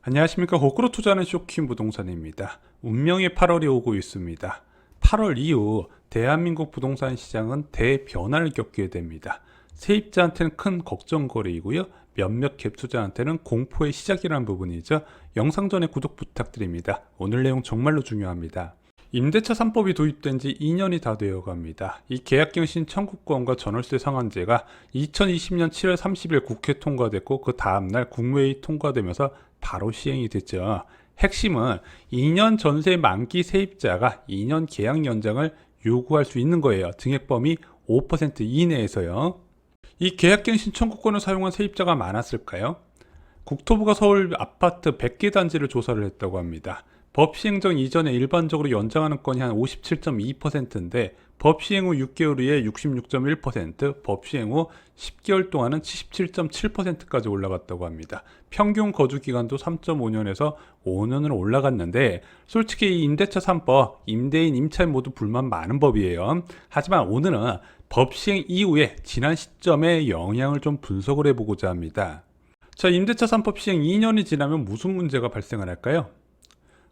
안녕하십니까. 거꾸로 투자하는 쇼킹 부동산입니다. 운명의 8월이 오고 있습니다. 8월 이후 대한민국 부동산 시장은 대변화를 겪게 됩니다. 세입자한테는 큰 걱정거리이고요, 몇몇 갭 투자한테는 공포의 시작이라는 부분이죠. 영상 전에 구독 부탁드립니다. 오늘 내용 정말로 중요합니다. 임대차 3법이 도입된 지 2년이 다 되어 갑니다. 이 계약갱신 청구권과 전월세 상한제가 2020년 7월 30일 국회 통과됐고, 그 다음날 국무회의 통과되면서 바로 시행이 됐죠. 핵심은 2년 전세 만기 세입자가 2년 계약 연장을 요구할 수 있는 거예요. 증액 범위 5% 이내에서요. 이 계약갱신 청구권을 사용한 세입자가 많았을까요? 국토부가 서울 아파트 100개 단지를 조사를 했다고 합니다. 법 시행 전 이전에 일반적으로 연장하는 건이 한 57.2%인데 법 시행 후 6개월 후에 66.1%, 법 시행 후 10개월 동안은 77.7%까지 올라갔다고 합니다. 평균 거주 기간도 3.5년에서 5년으로 올라갔는데, 솔직히 이 임대차 3법, 임대인, 임차인 모두 불만 많은 법이에요. 하지만 오늘은 법 시행 이후에 지난 시점의 영향을 좀 분석을 해보고자 합니다. 자, 임대차 3법 시행 2년이 지나면 무슨 문제가 발생을 할까요?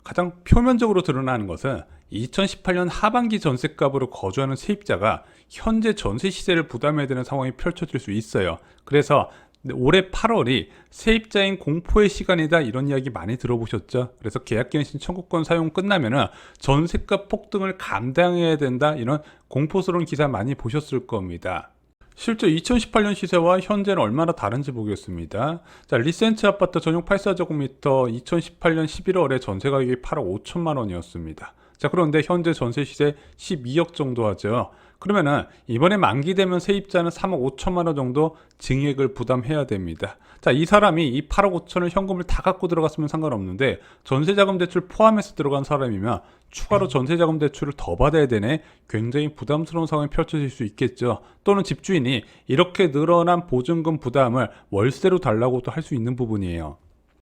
가장 표면적으로 드러나는 것은 2018년 하반기 전셋값으로 거주하는 세입자가 현재 전세 시세를 부담해야 되는 상황이 펼쳐질 수 있어요. 그래서 올해 8월이 세입자인 공포의 시간이다, 이런 이야기 많이 들어보셨죠? 그래서 계약갱신 청구권 사용 끝나면은 전셋값 폭등을 감당해야 된다, 이런 공포스러운 기사 많이 보셨을 겁니다. 실제 2018년 시세와 현재는 얼마나 다른지 보겠습니다. 자, 리센츠 아파트 전용 84제곱미터 2018년 11월에 전세 가격이 8억 5천만 원이었습니다. 자, 그런데 현재 전세 시세 12억 정도 하죠. 그러면은 이번에 만기되면 세입자는 3억 5천만 원 정도 증액을 부담해야 됩니다. 자, 이 사람이 이 8억 5천을 현금을 다 갖고 들어갔으면 상관없는데 전세자금 대출 포함해서 들어간 사람이면 추가로 전세자금 대출을 더 받아야 되네. 굉장히 부담스러운 상황이 펼쳐질 수 있겠죠. 또는 집주인이 이렇게 늘어난 보증금 부담을 월세로 달라고도 할 수 있는 부분이에요.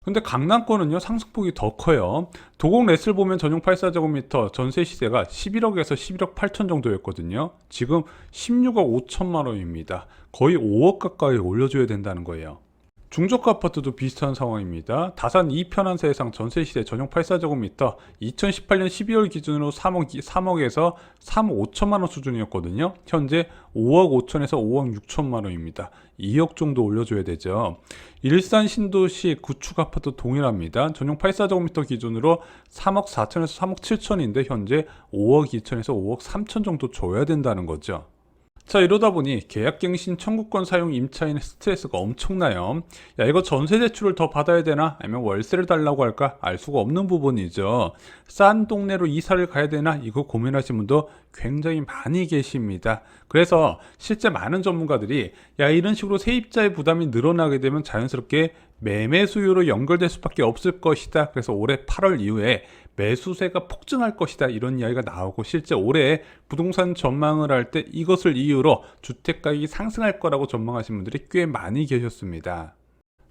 근데 강남권은요, 상승폭이 더 커요. 도곡 렛을 보면 전용 84제곱미터 전세 시세가 11억에서 11억 8천 정도였거든요. 지금 16억 5천만 원입니다. 거의 5억 가까이 올려줘야 된다는 거예요. 중저가 아파트도 비슷한 상황입니다. 다산 2편한 세상 전세 시세 전용 84제곱미터 2018년 12월 기준으로 3억에서 3억 5천만 원 수준이었거든요. 현재 5억 5천에서 5억 6천만 원입니다. 2억 정도 올려줘야 되죠. 일산 신도시 구축 아파트 동일합니다. 전용 84제곱미터 기준으로 3억 4천에서 3억 7천인데 현재 5억 2천에서 5억 3천 정도 줘야 된다는 거죠. 자, 이러다 보니 계약갱신 청구권 사용 임차인의 스트레스가 엄청나요. 야, 이거 전세 대출을 더 받아야 되나, 아니면 월세를 달라고 할까, 알 수가 없는 부분이죠. 싼 동네로 이사를 가야 되나, 이거 고민하시는 분도 굉장히 많이 계십니다. 그래서 실제 많은 전문가들이 야, 이런 식으로 세입자의 부담이 늘어나게 되면 자연스럽게 매매 수요로 연결될 수밖에 없을 것이다. 그래서 올해 8월 이후에 매수세가 폭증할 것이다, 이런 이야기가 나오고, 실제 올해 부동산 전망을 할 때 이것을 이유로 주택가격이 상승할 거라고 전망하시는 분들이 꽤 많이 계셨습니다.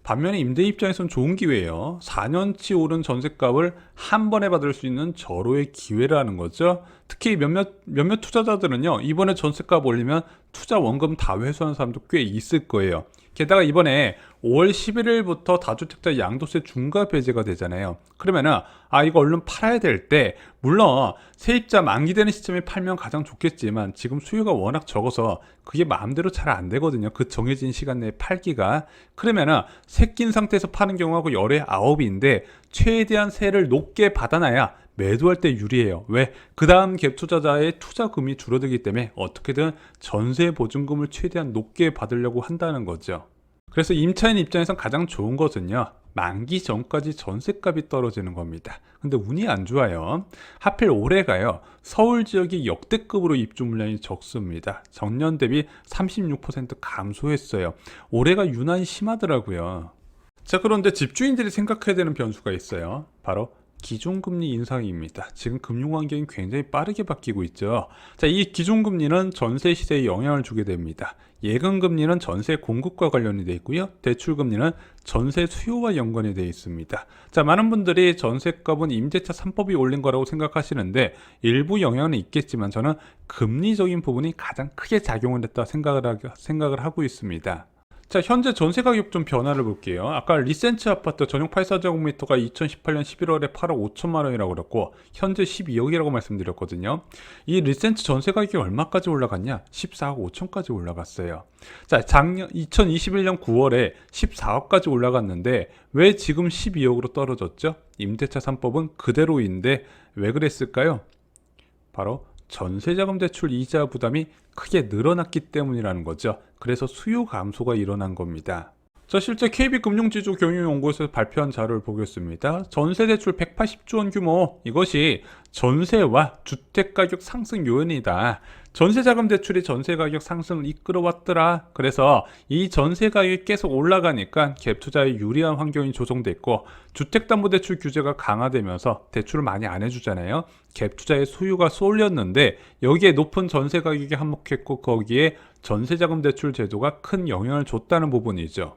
반면에 임대 입장에선 좋은 기회예요. 4년치 오른 전셋값을 한 번에 받을 수 있는 절호의 기회라는 거죠. 특히 몇몇 투자자들은요, 이번에 전셋값 올리면 투자 원금 다 회수하는 사람도 꽤 있을 거예요. 게다가 이번에 5월 11일부터 다주택자 양도세 중과 배제가 되잖아요. 그러면은 이거 얼른 팔아야 될 때, 물론 세입자 만기되는 시점에 팔면 가장 좋겠지만 지금 수요가 워낙 적어서 그게 마음대로 잘 안 되거든요. 그 정해진 시간 내에 팔기가. 그러면은 세 낀 상태에서 파는 경우하고 열의 9인데 최대한 세를 높게 받아놔야 매도할 때 유리해요. 왜? 그 다음 갭 투자자의 투자금이 줄어들기 때문에 어떻게든 전세 보증금을 최대한 높게 받으려고 한다는 거죠. 그래서 임차인 입장에선 가장 좋은 것은요, 만기 전까지 전세값이 떨어지는 겁니다. 근데 운이 안 좋아요. 하필 올해가요, 서울 지역이 역대급으로 입주 물량이 적습니다. 전년 대비 36% 감소했어요. 올해가 유난히 심하더라고요. 자, 그런데 집주인들이 생각해야 되는 변수가 있어요. 바로 기준금리 인상입니다. 지금 금융 환경이 굉장히 빠르게 바뀌고 있죠. 자, 이 기준금리는 전세 시세에 영향을 주게 됩니다. 예금금리는 전세 공급과 관련이 되어 있고요. 대출금리는 전세 수요와 연관이 되어 있습니다. 자, 많은 분들이 전세값은 임대차 3법이 올린 거라고 생각하시는데 일부 영향은 있겠지만 저는 금리적인 부분이 가장 크게 작용을 했다 생각을 하고 있습니다. 자, 현재 전세 가격 좀 변화를 볼게요. 아까 리센츠 아파트 전용 84제곱미터가 2018년 11월에 8억 5천만 원이라고 그랬고 현재 12억이라고 말씀드렸거든요. 이 리센츠 전세 가격이 얼마까지 올라갔냐? 14억 5천까지 올라갔어요. 자, 작년 2021년 9월에 14억까지 올라갔는데 왜 지금 12억으로 떨어졌죠? 임대차 3법은 그대로인데 왜 그랬을까요? 바로 전세자금 대출 이자 부담이 크게 늘어났기 때문이라는 거죠. 그래서 수요 감소가 일어난 겁니다. 자, 실제 KB금융지주 경영연구소에서 발표한 자료를 보겠습니다. 전세대출 180조 원 규모, 이것이 전세와 주택가격 상승 요인이다. 전세자금 대출이 전세가격 상승을 이끌어왔더라. 그래서 이 전세가격이 계속 올라가니까 갭투자에 유리한 환경이 조성됐고 주택담보대출 규제가 강화되면서 대출을 많이 안 해주잖아요. 갭투자의 수요가 쏠렸는데 여기에 높은 전세가격이 한몫했고 거기에 전세자금 대출 제도가 큰 영향을 줬다는 부분이죠.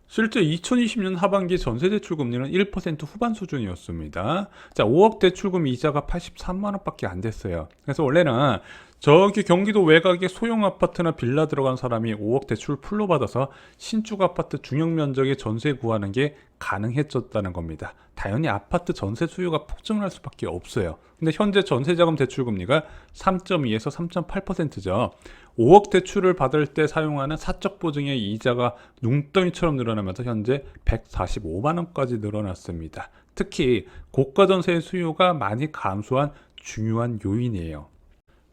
실제 2020년 하반기 전세대출 금리는 1% 후반 수준이었습니다. 자, 5억 대출금 이자가 83만 원밖에 안 됐어요. 그래서 원래는 저기 경기도 외곽에 소형 아파트나 빌라 들어간 사람이 5억 대출 풀로 받아서 신축 아파트 중형 면적의 전세 구하는 게 가능해졌다는 겁니다. 당연히 아파트 전세 수요가 폭증할 수밖에 없어요. 근데 현재 전세자금 대출 금리가 3.2에서 3.8%죠. 5억 대출을 받을 때 사용하는 사적 보증의 이자가 눈덩이처럼 늘어나면서 현재 145만 원까지 늘어났습니다. 특히 고가 전세의 수요가 많이 감소한 중요한 요인이에요.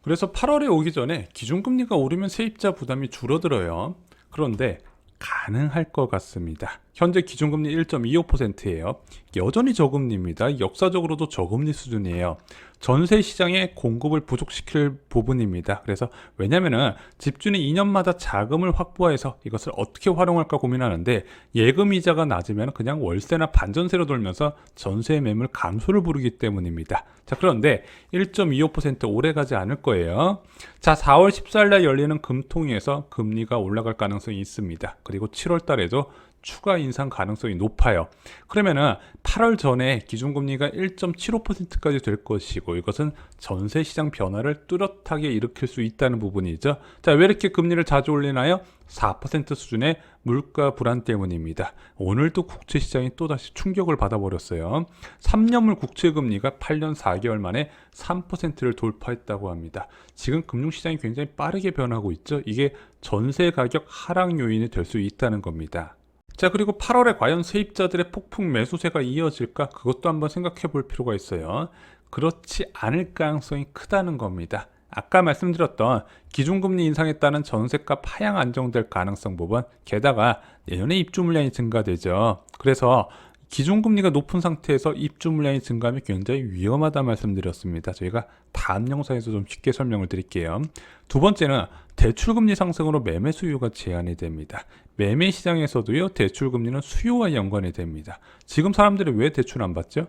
그래서 8월에 오기 전에 기준금리가 오르면 세입자 부담이 줄어들어요. 그런데 가능할 것 같습니다. 현재 기준금리 1.25%예요. 여전히 저금리입니다. 역사적으로도 저금리 수준이에요. 전세 시장의 공급을 부족시킬 부분입니다. 그래서 왜냐면은 집주인이 2년마다 자금을 확보해서 이것을 어떻게 활용할까 고민하는데 예금 이자가 낮으면 그냥 월세나 반전세로 돌면서 전세 매물 감소를 부르기 때문입니다. 자, 그런데 1.25% 오래 가지 않을 거예요. 자, 4월 14일 날 열리는 금통위에서 금리가 올라갈 가능성이 있습니다. 그리고 7월 달에도 추가 인상 가능성이 높아요. 그러면은 8월 전에 기준금리가 1.75%까지 될 것이고 이것은 전세시장 변화를 뚜렷하게 일으킬 수 있다는 부분이죠. 자, 왜 이렇게 금리를 자주 올리나요? 4% 수준의 물가 불안 때문입니다. 오늘도 국채시장이 또다시 충격을 받아버렸어요. 3년물 국채금리가 8년 4개월 만에 3%를 돌파했다고 합니다. 지금 금융시장이 굉장히 빠르게 변하고 있죠. 이게 전세 가격 하락 요인이 될 수 있다는 겁니다. 자, 그리고 8월에 과연 세입자들의 폭풍 매수세가 이어질까? 그것도 한번 생각해 볼 필요가 있어요. 그렇지 않을 가능성이 크다는 겁니다. 아까 말씀드렸던 기준금리 인상에 따른 전세값 하향 안정될 가능성 부분, 게다가 내년에 입주 물량이 증가되죠. 그래서 기준금리가 높은 상태에서 입주 물량이 증가하면 굉장히 위험하다 말씀드렸습니다. 저희가 다음 영상에서 좀 쉽게 설명을 드릴게요. 두 번째는 대출금리 상승으로 매매 수요가 제한이 됩니다. 매매 시장에서도요, 대출금리는 수요와 연관이 됩니다. 지금 사람들이 왜 대출 안 받죠?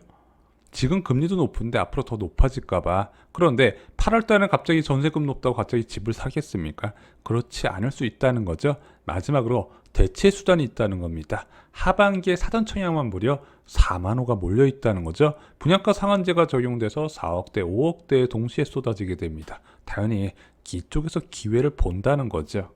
지금 금리도 높은데 앞으로 더 높아질까봐. 그런데 8월 달에 갑자기 전세금 높다고 갑자기 집을 사겠습니까? 그렇지 않을 수 있다는 거죠. 마지막으로 대체 수단이 있다는 겁니다. 하반기에 사전 청약만 무려 4만 호가 몰려 있다는 거죠. 분양가 상한제가 적용돼서 4억대, 5억대에 동시에 쏟아지게 됩니다. 당연히 이쪽에서 기회를 본다는 거죠.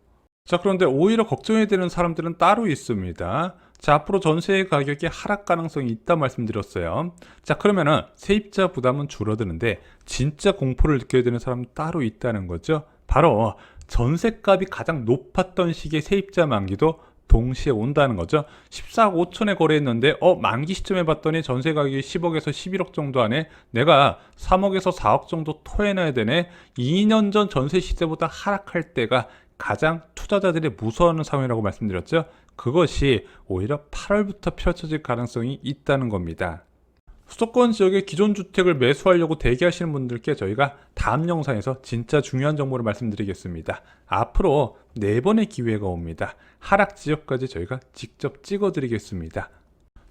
자, 그런데 오히려 걱정해야 되는 사람들은 따로 있습니다. 자, 앞으로 전세 가격이 하락 가능성이 있다 말씀드렸어요. 자, 그러면은 세입자 부담은 줄어드는데 진짜 공포를 느껴야 되는 사람은 따로 있다는 거죠. 바로 전세값이 가장 높았던 시기의 세입자 만기도 동시에 온다는 거죠. 14억 5천에 거래했는데 만기 시점에 봤더니 전세 가격이 10억에서 11억 정도 안에 내가 3억에서 4억 정도 토해놔야 되네. 2년 전 전세 시세보다 하락할 때가 가장 투자자들이 무서워하는 상황이라고 말씀드렸죠. 그것이 오히려 8월부터 펼쳐질 가능성이 있다는 겁니다. 수도권 지역의 기존 주택을 매수하려고 대기하시는 분들께 저희가 다음 영상에서 진짜 중요한 정보를 말씀드리겠습니다. 앞으로 4번의 기회가 옵니다. 하락 지역까지 저희가 직접 찍어드리겠습니다.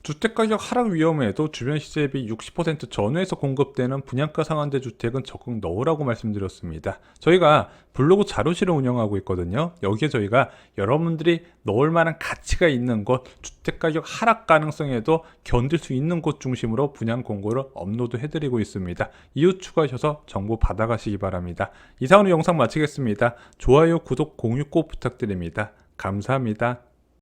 주택가격 하락 위험에도 주변 시세에 비해 60% 전후에서 공급되는 분양가 상한제 주택은 적극 넣으라고 말씀드렸습니다. 저희가 블로그 자료실을 운영하고 있거든요. 여기에 저희가 여러분들이 넣을 만한 가치가 있는 곳, 주택가격 하락 가능성에도 견딜 수 있는 곳 중심으로 분양 공고를 업로드 해드리고 있습니다. 이후 추가하셔서 정보 받아가시기 바랍니다. 이상으로 영상 마치겠습니다. 좋아요, 구독, 공유 꼭 부탁드립니다. 감사합니다.